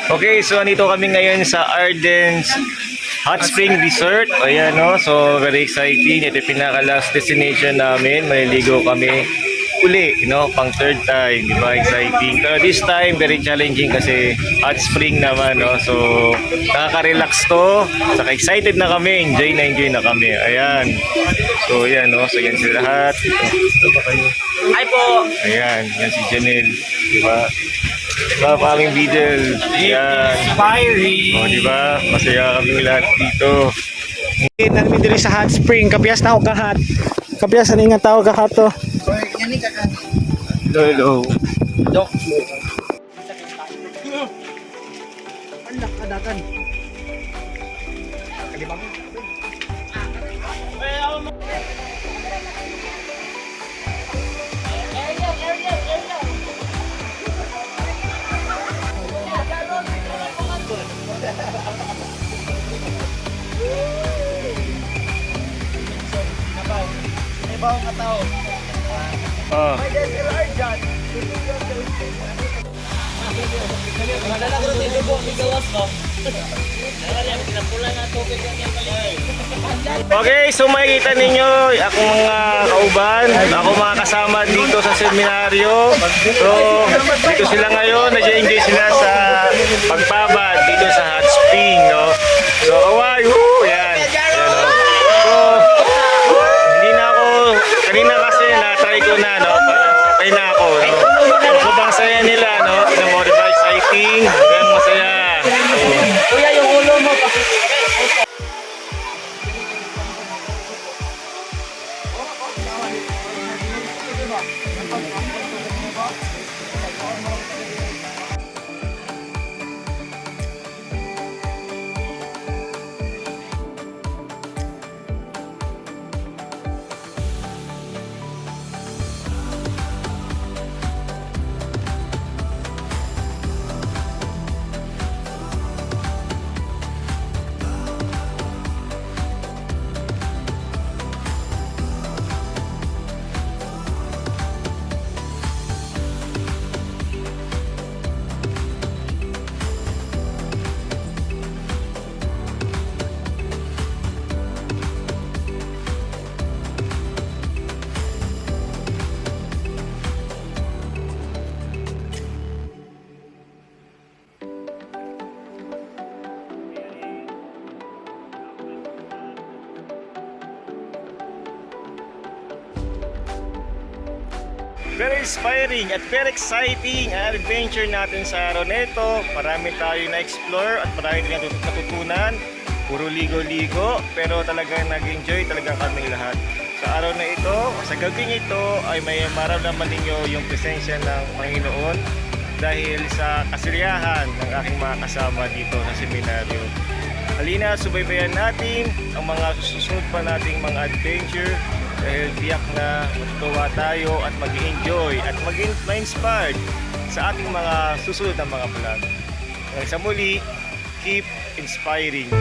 Okay, so nandito kami ngayon sa Ardennes Hot Spring Resort. Ayan, no? So very exciting. Ito yung pinaka-last destination namin. Maliligo kami uli, no? Pang third time, di ba? Exciting. Pero this time, very challenging kasi hot spring naman, no? So nakaka-relax to. Saka excited na kami. Enjoy na kami. Ayan. So ayan, no? So yan sila lahat. Hi po! Ayan, yan si Janelle. Di ba? Love aming Beadle. Ayan. Inspiring! O, di ba? Masaya kami lahat dito. Nami diri sa hot spring, kapiyas tao kahat. Kapiyas ani nga tao kahat to. Hello, hello. Dok! Anak kadakan. Ibang katao. Oh. Okay, so makikita ninyo akong mga kauban, ako mga kasama dito sa seminaryo. So, dito sila ngayon, nag-enjoy sila sa pagbabad dito sa hot spring, no? So, kaway, woo! Yan. Yan, no? So, hindi na ako, kanina kasi na-try ko na, no? Pero okay na ako, no? Sobrang saya nila, no? Na-modify exciting, yan masaya. Kuya, yung ulo mo. Very inspiring at very exciting ang adventure natin sa araw na ito. Marami tayo na-explore at marami tayo natutunan. Puro ligo-ligo, pero talagang nag-enjoy talaga kami lahat. Sa araw na ito, sa gabing ito, ay may maramdaman ninyo yung presensya ng Panginoon dahil sa kasiyahan ng aking mga kasama dito sa seminaryo. Halina, subaybayan natin ang mga susunod pa nating mga adventure dahil tiyak na matutuwa tayo at mag-enjoy at mag-inspired sa ating mga susunod na mga vlog. Hanggang sa muli, keep inspiring.